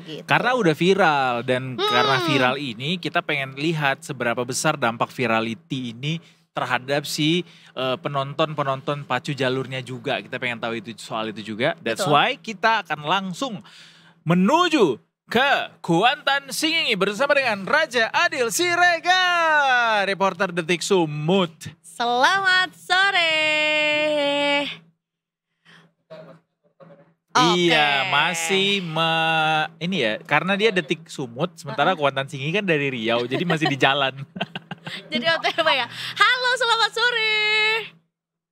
gitu. Karena udah viral dan karena viral ini kita pengen lihat seberapa besar dampak virality ini terhadap si penonton pacu jalurnya juga. Kita pengen tahu itu soal itu juga. That's Betul. why kita akan langsung menuju ke Kuantan Singingi bersama dengan Raja Adil Siregar, reporter Detik Sumut. Selamat sore. Iya, masih ini ya, karena dia Detik Sumut, sementara Kuantan Singingi kan dari Riau, jadi masih di jalan. Jadi OTW ya. Halo, selamat sore.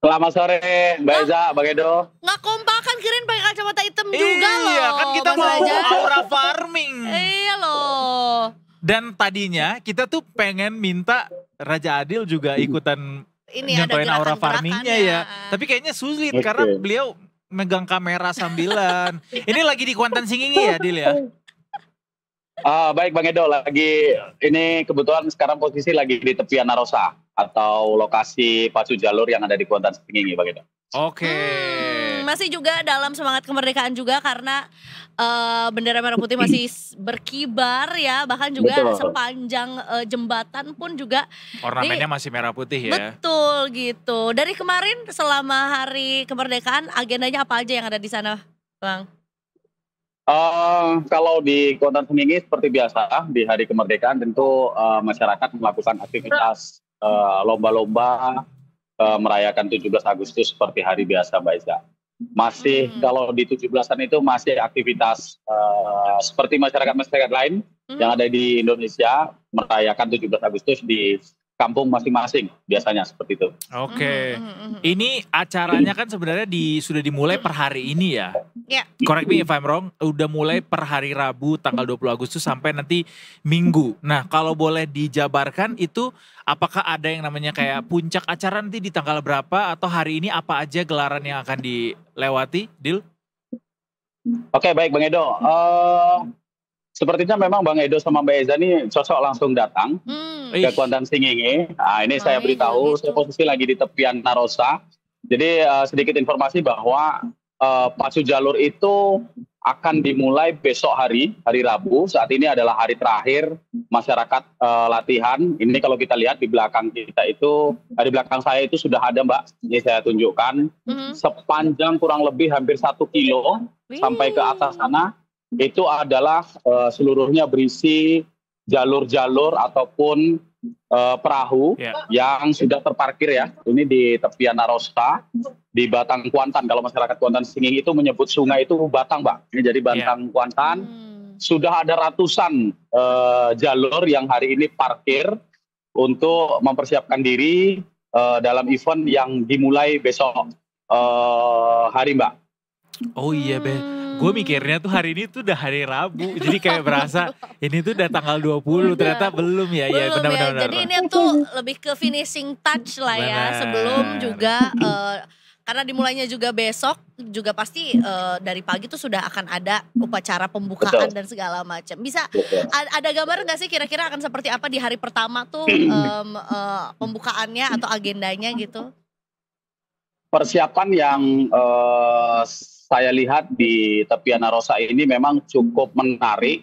Selamat sore, Mbak Eza, Bang Edo. Nggak kompak kan, kirain pakai kacamata hitam juga loh. Iya, kan kita Mas mau Raja. aura farming. Iya loh. Dan tadinya kita tuh pengen minta Raja Adil juga ikutan Ini ada nyontoin aura farmingnya ya. gerakan-gerakannya. Tapi kayaknya sulit Oke. karena beliau megang kamera sambilan. Ini lagi di Kuantan Singingi ya, Adil ya? Baik Bang Edo, ini kebetulan sekarang posisi lagi di tepian Narosa atau lokasi pacu jalur yang ada di Kuantan Singingi, Bang Edo. Oke. Masih juga dalam semangat kemerdekaan juga karena bendera merah putih masih berkibar ya, bahkan juga Betul. sepanjang jembatan pun juga Ornamennya masih merah putih ya. betul gitu. Dari kemarin selama hari kemerdekaan agendanya apa aja yang ada di sana, Bang? Kalau di Kuantan Singingi seperti biasa di hari kemerdekaan tentu masyarakat melakukan aktivitas lomba-lomba merayakan 17 Agustus seperti hari biasa, Mbak Eza. Masih kalau di 17-an itu masih aktivitas seperti masyarakat lain yang ada di Indonesia merayakan 17 Agustus di kampung masing-masing biasanya seperti itu. Oke. Ini acaranya kan sebenarnya sudah dimulai per hari ini ya. Ya. Correct me if I'm wrong, udah mulai per hari Rabu tanggal 20 Agustus sampai nanti Minggu. Nah, kalau boleh dijabarkan itu apakah ada yang namanya kayak puncak acara nanti di tanggal berapa atau hari ini apa aja gelaran yang akan dilewati, Dil? Oke, baik Bang Edo. Sepertinya memang Bang Edo sama Mbak Eza ini cocok langsung datang ke Kuantan Singingi. Nah, ini saya beritahu, saya posisi lagi di tepian Narosa. Jadi sedikit informasi bahwa pacu jalur itu akan dimulai besok hari Rabu. Saat ini adalah hari terakhir masyarakat latihan. Ini kalau kita lihat di belakang kita itu, di belakang saya itu sudah ada Mbak. Ini saya tunjukkan sepanjang kurang lebih hampir 1 kilo sampai ke atas sana. Itu adalah seluruhnya berisi jalur-jalur ataupun perahu yang sudah terparkir ya. Ini di tepian Narosa, di Batang Kuantan. Kalau masyarakat Kuantan Singingi itu menyebut sungai itu Batang, Mbak. Ini jadi Batang Kuantan. Sudah ada ratusan jalur yang hari ini parkir untuk mempersiapkan diri dalam event yang dimulai besok hari, Mbak. Oh iya, Be. Gue mikirnya tuh hari ini tuh udah hari Rabu. Jadi kayak berasa ini tuh udah tanggal 20, ternyata belum ya. Belum Ya, benar-benar. Jadi ini tuh lebih ke finishing touch lah ya. Benar. Sebelum juga karena dimulainya juga besok, juga pasti dari pagi tuh sudah akan ada upacara pembukaan dan segala macam. Bisa ada gambar nggak sih kira-kira akan seperti apa di hari pertama tuh pembukaannya atau agendanya gitu? Persiapan yang saya lihat di tepian Narosa ini memang cukup menarik.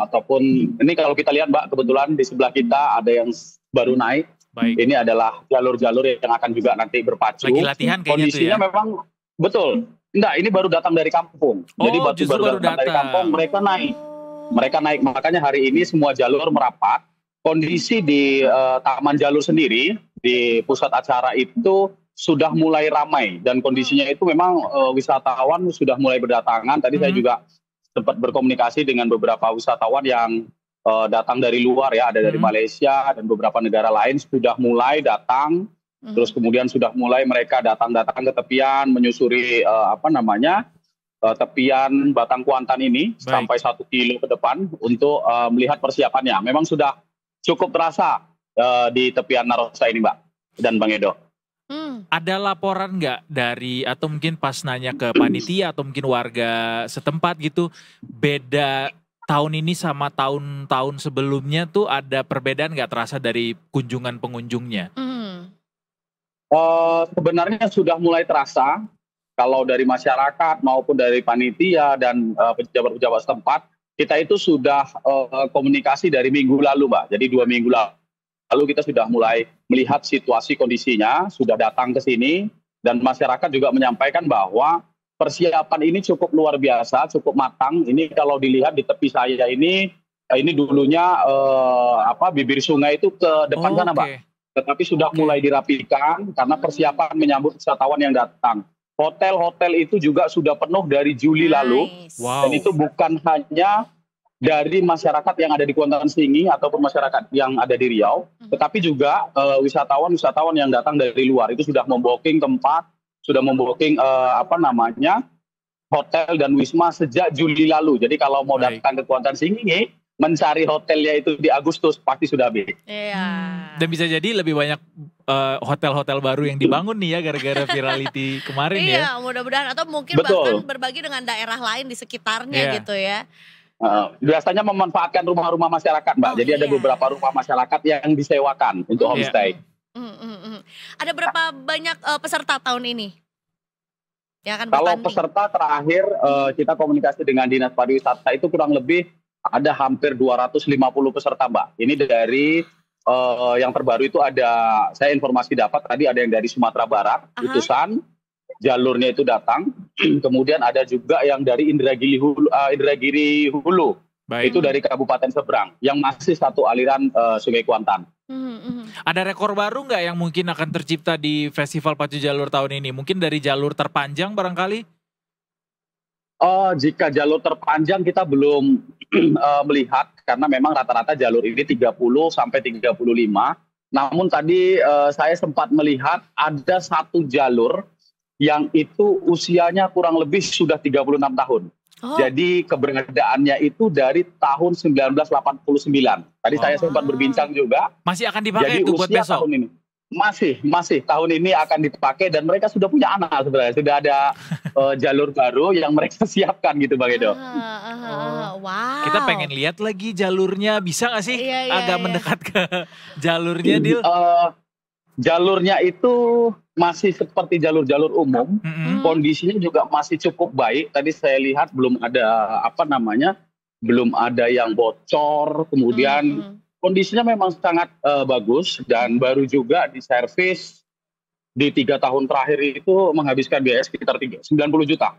Ataupun ini kalau kita lihat Mbak, kebetulan di sebelah kita ada yang baru naik. Baik. Ini adalah jalur-jalur yang akan juga nanti berpacu. Lagi latihan kayaknya kondisinya tuh ya. Memang betul. Enggak, ini baru datang dari kampung. Jadi justru baru datang dari kampung, mereka naik. Mereka naik, makanya hari ini semua jalur merapat. Kondisi di Taman Jalur sendiri, di pusat acara itu sudah mulai ramai. Dan kondisinya itu memang wisatawan sudah mulai berdatangan. Tadi saya juga sempat berkomunikasi dengan beberapa wisatawan yang datang dari luar ya. Ada dari Malaysia dan beberapa negara lain sudah mulai datang. Terus kemudian sudah mulai mereka datang ke tepian, menyusuri tepian Batang Kuantan ini. Sampai 1 kilo ke depan untuk melihat persiapannya. Memang sudah cukup terasa di tepian Narosa ini Mbak dan Bang Edo. Ada laporan nggak dari atau mungkin pas nanya ke panitia atau mungkin warga setempat gitu, beda tahun ini sama tahun-tahun sebelumnya tuh ada perbedaan nggak terasa dari kunjungan pengunjungnya? Sebenarnya sudah mulai terasa kalau dari masyarakat maupun dari panitia dan pejabat-pejabat setempat kita itu sudah komunikasi dari minggu lalu, Mbak. Jadi 2 minggu lalu kita sudah mulai melihat situasi kondisinya, sudah datang ke sini, dan masyarakat juga menyampaikan bahwa persiapan ini cukup luar biasa, cukup matang. Ini kalau dilihat di tepi saya ini dulunya bibir sungai itu ke depan sana, Mbak. Tetapi sudah mulai dirapikan karena persiapan menyambut wisatawan yang datang. Hotel-hotel itu juga sudah penuh dari Juli lalu. Wow. Dan itu bukan hanya dari masyarakat yang ada di Kuantan Singi ataupun masyarakat yang ada di Riau, tetapi juga wisatawan-wisatawan yang datang dari luar itu sudah membooking tempat, sudah membooking hotel dan wisma sejak Juli lalu. Jadi kalau mau datang ke Kuantan Singi, mencari hotelnya itu di Agustus pasti sudah habis. Iya. Dan bisa jadi lebih banyak hotel-hotel baru yang dibangun nih ya gara-gara virality kemarin ya. Iya, mudah-mudahan atau mungkin bahkan berbagi dengan daerah lain di sekitarnya gitu ya. Biasanya memanfaatkan rumah-rumah masyarakat, Mbak. Jadi ada beberapa rumah masyarakat yang disewakan untuk homestay. Ada berapa banyak peserta tahun ini? Ya kan, kalau peserta terakhir kita komunikasi dengan Dinas Pariwisata itu kurang lebih ada hampir 250 peserta, Mbak. Ini dari yang terbaru itu ada, saya informasi dapat tadi ada yang dari Sumatera Barat, utusan, jalurnya itu datang. Kemudian ada juga yang dari Indragiri Hulu. Itu dari Kabupaten Seberang, yang masih satu aliran Sungai Kuantan. Ada rekor baru nggak yang mungkin akan tercipta di Festival Pacu Jalur tahun ini? Mungkin dari jalur terpanjang barangkali? Jika jalur terpanjang kita belum melihat, karena memang rata-rata jalur ini 30 sampai 35. Namun tadi saya sempat melihat ada satu jalur yang itu usianya kurang lebih sudah 36 tahun. Jadi keberadaannya itu dari tahun 1989. Tadi saya sempat berbincang juga. Masih akan dipakai itu buat besok? Tahun ini. Masih tahun ini akan dipakai dan mereka sudah punya anak sebenarnya. Sudah ada jalur baru yang mereka siapkan gitu Bang Edo. Wow. Kita pengen lihat lagi jalurnya, bisa nggak sih agak mendekat ke jalurnya, Dil? Jalurnya itu masih seperti jalur-jalur umum, kondisinya juga masih cukup baik. Tadi saya lihat belum ada belum ada yang bocor, kemudian kondisinya memang sangat bagus dan baru juga diservis di 3 tahun terakhir itu menghabiskan biaya sekitar 90 juta.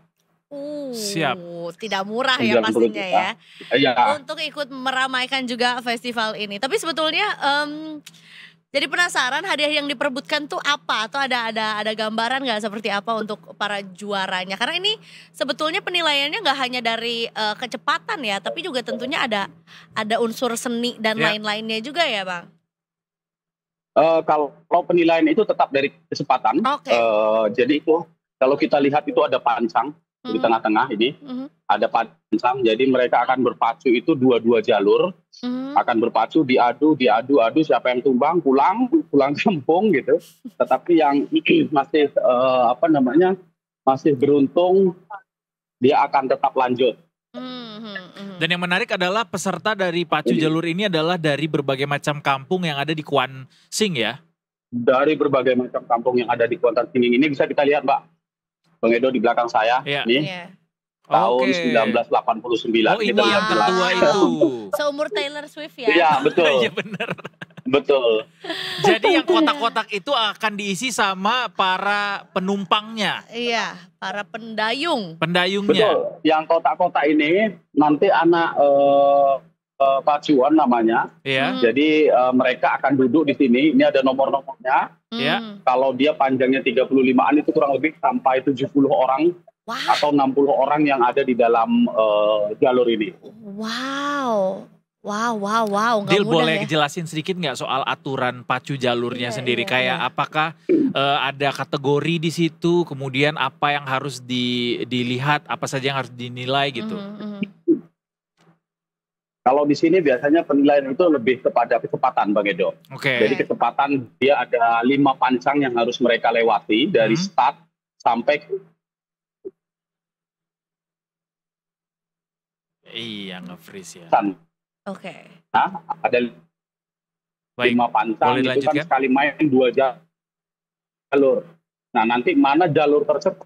Siap. Tidak murah ya pastinya ya. Ya. Untuk ikut meramaikan juga festival ini. Tapi sebetulnya jadi penasaran hadiah yang diperebutkan tuh apa? Atau ada gambaran nggak seperti apa untuk para juaranya? Karena ini sebetulnya penilaiannya nggak hanya dari kecepatan ya, tapi juga tentunya ada unsur seni dan lain-lainnya juga ya, Bang. Kalau penilaian itu tetap dari kecepatan. Jadi itu kalau kita lihat itu ada pancang di tengah-tengah ini. Ada pancang, jadi mereka akan berpacu itu 2 jalur, akan berpacu diadu, siapa yang tumbang pulang kampung gitu. Tetapi yang masih masih beruntung dia akan tetap lanjut. Dan yang menarik adalah peserta dari Pacu Jalur ini adalah dari berbagai macam kampung yang ada di Kuan Sing ya? Dari berbagai macam kampung yang ada di Kuantan Sing ini bisa kita lihat, Mbak. Bang Edo di belakang saya, nih. Tahun 1989. Oh ini yang tertua itu. Seumur Taylor Swift ya? Iya betul. Iya benar. Betul. Jadi yang kotak-kotak itu akan diisi sama para penumpangnya. Iya, para pendayungnya. Betul. Yang kotak-kotak ini nanti anak pacuan namanya. Iya. Jadi mereka akan duduk di sini. Ini ada nomor-nomornya. Iya. Kalau dia panjangnya 35-an itu kurang lebih sampai 70 orang. Atau 60 orang yang ada di dalam jalur ini. Wow. Dil boleh jelasin sedikit nggak soal aturan pacu jalurnya sendiri? Kayak apakah ada kategori di situ, kemudian apa yang harus dilihat, apa saja yang harus dinilai gitu? Kalau di sini biasanya penilaian itu lebih kepada kecepatan, Bang Edo. Jadi kecepatan dia ada 5 pancang yang harus mereka lewati dari start sampai iya, nge-freeze ya. Nah, ada 5 pancang itu kan sekali main 2 jalur. Nah, nanti mana jalur tercepat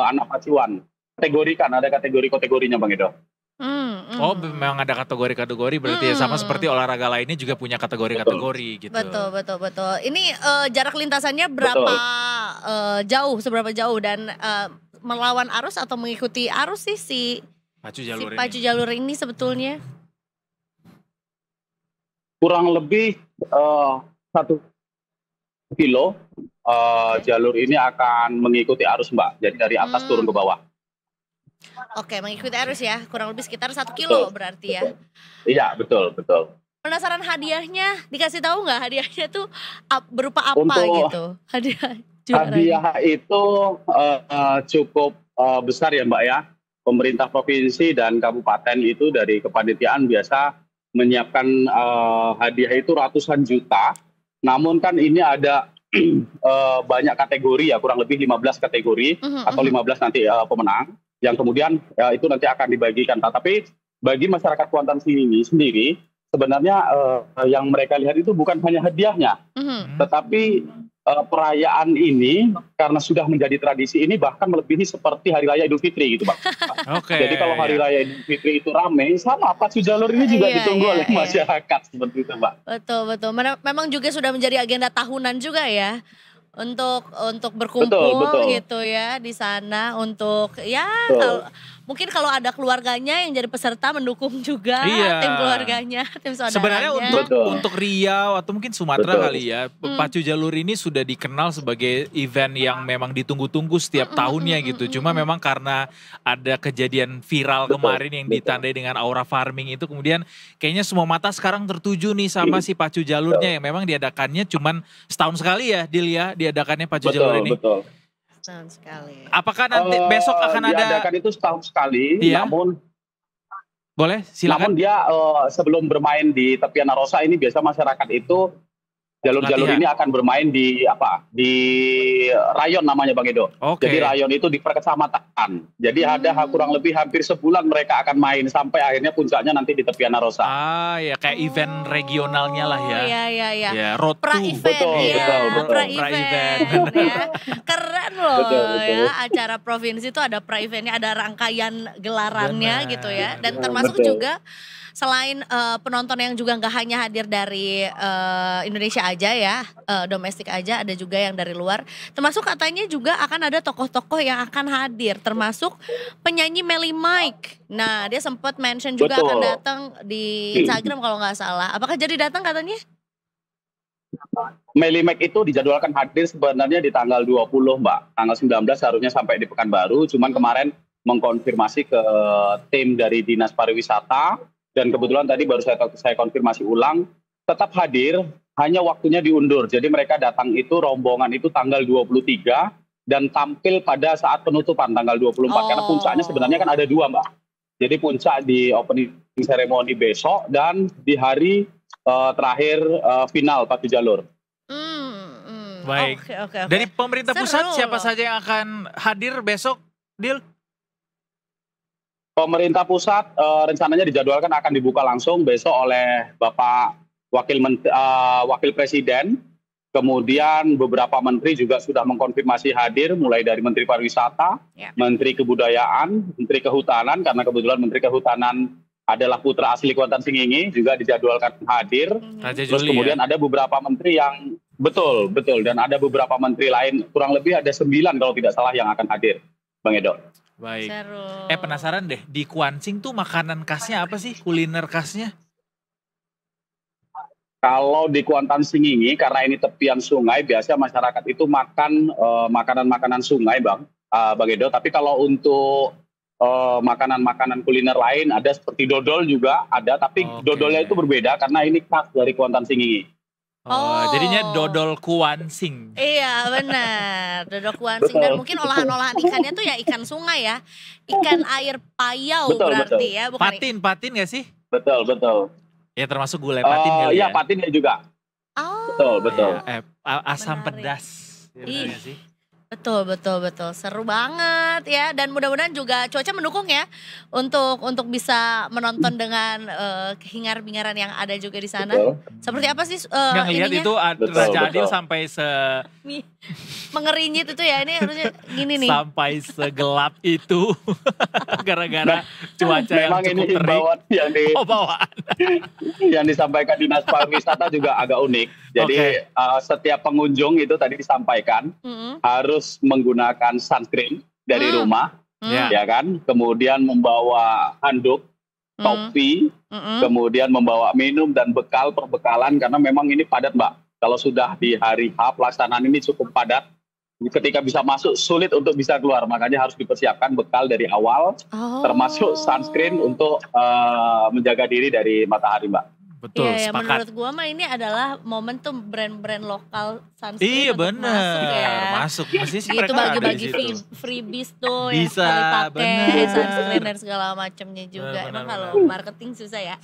anak pacuan. kategorikan, ada kategorinya Bang Edo. Oh, memang ada kategori-kategori berarti ya, sama seperti olahraga lainnya juga punya kategori-kategori gitu. Betul. Ini jarak lintasannya berapa jauh, seberapa jauh, dan melawan arus atau mengikuti arus sih si pacu jalur ini sebetulnya? Kurang lebih 1 kilo jalur ini akan mengikuti arus Mbak, jadi dari atas turun ke bawah. Oke, mengikuti arus ya, kurang lebih sekitar 1 kilo berarti ya. Iya, betul. Penasaran hadiahnya, dikasih tahu nggak hadiahnya tuh berupa apa gitu? Hadiah itu cukup besar ya Mbak ya. Pemerintah provinsi dan kabupaten itu dari kepanitiaan biasa menyiapkan hadiah itu ratusan juta. Namun kan ini ada banyak kategori ya, kurang lebih 15 kategori atau 15 nanti pemenang yang kemudian itu nanti akan dibagikan. Tapi bagi masyarakat Kuantan Singingi sendiri sebenarnya yang mereka lihat itu bukan hanya hadiahnya, tetapi perayaan ini karena sudah menjadi tradisi ini bahkan melebihi seperti Hari Raya Idul Fitri gitu Bang. Jadi kalau Hari Raya Idul Fitri itu ramai, sama pacu jalur ini juga ditunggu oleh masyarakat seperti itu Mbak. Betul. Memang juga sudah menjadi agenda tahunan juga ya. Untuk berkumpul betul. Gitu ya di sana untuk ya mungkin kalau ada keluarganya yang jadi peserta mendukung juga tim keluarganya, tim saudaranya. Sebenarnya untuk Riau atau mungkin Sumatera kali ya, pacu jalur ini sudah dikenal sebagai event yang memang ditunggu-tunggu setiap tahunnya gitu. Cuma memang karena ada kejadian viral kemarin yang ditandai dengan aura farming itu, kemudian kayaknya semua mata sekarang tertuju nih sama si pacu jalurnya yang memang diadakannya cuman setahun sekali ya, Dilia, diadakannya pacu jalur ini. Betul. Setahun sekali. Apakah nanti besok akan ada? Diadakan itu setahun sekali, namun boleh silakan. Namun dia sebelum bermain di tepian Narosa ini biasa masyarakat itu jalur-jalur ini akan bermain di rayon namanya Bang Edo. Jadi rayon itu di perkecamatan. Jadi ada kurang lebih hampir sebulan mereka akan main sampai akhirnya puncaknya nanti di tepian Narosa. Ya kayak event regionalnya lah ya. Iya. Ya, road to. Betul. Pra-event. Ya. Keren loh ya, acara provinsi itu ada pra-eventnya, ada rangkaian gelarannya gitu ya. Dan termasuk juga selain penonton yang juga nggak hanya hadir dari Indonesia aja ya, domestik aja, ada juga yang dari luar. Termasuk katanya juga akan ada tokoh-tokoh yang akan hadir, termasuk penyanyi Melly Mike. Nah, dia sempat mention juga akan datang di Instagram kalau nggak salah. Apakah jadi datang katanya? Melly Mike itu dijadwalkan hadir sebenarnya di tanggal 20 Mbak. Tanggal 19 harusnya sampai di Pekanbaru. Cuman kemarin mengkonfirmasi ke tim dari Dinas Pariwisata. Dan kebetulan tadi baru saya konfirmasi ulang, tetap hadir, hanya waktunya diundur. Jadi mereka datang itu, rombongan itu tanggal 23 dan tampil pada saat penutupan tanggal 24. Karena puncaknya sebenarnya kan ada 2 Mbak. Jadi puncak di opening ceremony besok dan di hari terakhir final pacu jalur. Baik. Okay. Dari pemerintah pusat siapa saja yang akan hadir besok, Dil? Pemerintah pusat rencananya dijadwalkan akan dibuka langsung besok oleh Bapak Wakil Presiden. Kemudian beberapa menteri juga sudah mengkonfirmasi hadir, mulai dari Menteri Pariwisata, Menteri Kebudayaan, Menteri Kehutanan, karena kebetulan Menteri Kehutanan adalah putra asli Kuantan Singingi, juga dijadwalkan hadir. Terus kemudian ada beberapa menteri yang betul, dan ada beberapa menteri lain, kurang lebih ada 9 kalau tidak salah yang akan hadir, Bang Edo. Baik. Penasaran deh, di Kuansing tuh makanan khasnya apa sih? Kuliner khasnya? Kalau di Kuantan Singingi, karena ini tepian sungai, biasa masyarakat itu makan makanan-makanan sungai, Bang Edo. Tapi kalau untuk makanan-makanan kuliner lain, ada seperti dodol juga ada, tapi dodolnya itu berbeda karena ini khas dari Kuantan Singingi. Jadinya dodol Kuansing. Iya benar, dodol Kuansing. Dan mungkin olahan-olahan ikannya tuh ya ikan sungai ya, ikan air payau berarti ya. Bukan patin gak sih? Betul. Ya termasuk gulai patin kali ya. Iya patin ya juga. Betul. Asam pedas. Ih, Betul, betul, betul. Seru banget ya, dan mudah-mudahan juga cuaca mendukung ya untuk bisa menonton dengan hingar-bingaran yang ada juga di sana. Betul. Seperti apa sih Yang lihat ininya? itu Betul, Raja betul. Adil sampai Mengerinyit itu ya, ini harusnya gini nih. sampai segelap itu gara-gara cuaca yang Memang cukup ini terik. himbauan Bawaan. yang disampaikan Dinas Pariwisata juga agak unik. Jadi setiap pengunjung itu tadi disampaikan harus menggunakan sunscreen dari rumah, ya kan. Kemudian membawa handuk, topi, kemudian membawa minum dan perbekalan karena memang ini padat, Mbak. Kalau sudah di hari H pelaksanaan ini cukup padat. Ketika bisa masuk sulit untuk bisa keluar, makanya harus dipersiapkan bekal dari awal, termasuk sunscreen untuk menjaga diri dari matahari, Mbak. Betul, Iya, sepakat. menurut gua mah ini adalah momentum brand-brand lokal sunscreen Iya untuk masuk ya. masuk. Mestinya sih Gitu mereka ada di bagi-bagi situ. freebies tuh Bisa, yang sekali pakai bener. sunscreen dan segala macamnya juga. Bener, Emang bener, kalau bener. marketing susah ya.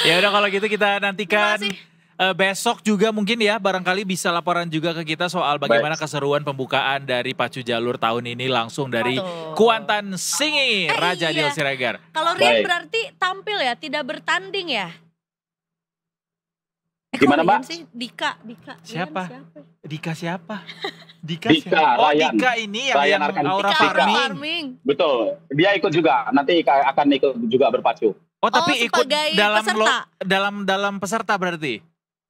Ya udah kalau gitu kita nantikan Terima kasih. besok juga mungkin ya barangkali bisa laporan juga ke kita soal bagaimana keseruan pembukaan dari Pacu Jalur tahun ini langsung dari Betul. Kuantan Singingi Raja iya. Adil Siregar. Kalau Rian Baik. berarti tampil ya, tidak bertanding ya? Gimana, kok Mbak? Rian sih? Dika. Rian Siapa? Dika siapa? Dika, Dika, siapa? Oh Ryan. Dika ini yang Ryan Arkan. Aura Dika Aura Farming. Farming. Betul, dia ikut juga. Nanti akan ikut juga berpacu. Oh tapi ikut sebagai dalam peserta? dalam peserta berarti.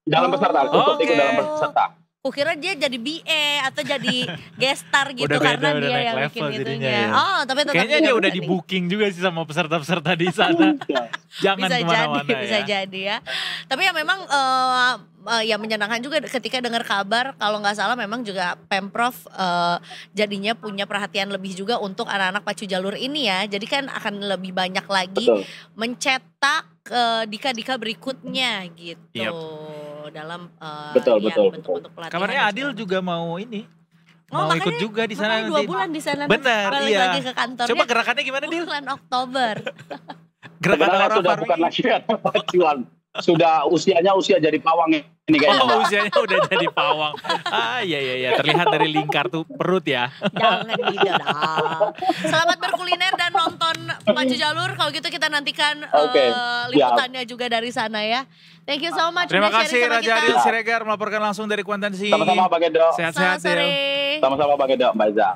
Dalam peserta, Oke. ikut dalam peserta. Kukira dia jadi BA atau jadi guest star gitu Udah beda, karena udah dia naik yang level bikin jadinya itunya. ya. Oh, tapi tetap Kayaknya juga dia udah di bertanding. booking juga sih sama peserta-peserta di sana. Jangan Bisa kemana-mana jadi, bisa ya. jadi ya. Tapi ya memang ya menyenangkan juga ketika dengar kabar kalau nggak salah memang juga Pemprov jadinya punya perhatian lebih juga untuk anak-anak Pacu Jalur ini ya. Jadi kan akan lebih banyak lagi Betul. mencetak dika-dika berikutnya gitu. Yep. Dalam Betul, betul, bentuk-bentuk pelatihan. Kabarnya dan Adil segala juga mau ini. Oh, Mau ikut makanya- juga di sana makanya 2 nanti. bulan di sana. Benar, balik iya. lagi ke kantornya. Coba gerakannya gimana, Dil? Bulan Oktober. Gerakan Sebenarnya Aura sudah bukan Farming. lagi pacuan. Sudah usianya usia jadi pawang ini kayaknya. Oh, usianya udah jadi pawang. Iya. Terlihat dari lingkar tuh perut ya. Jangan gitu dong. Selamat berkuliner dan nonton Pacu Jalur. Kalau gitu kita nantikan Oke, liputannya juga dari sana ya. Thank you so much. Terima udah kasih sharing sama Raja kita. Adil Siregar melaporkan langsung dari Kuantan Singingi. Sama-sama Pak Gedo. Sehat-sehat, Selamat Dil. sore. Sama-sama Pak Gedo, Mbak Iza.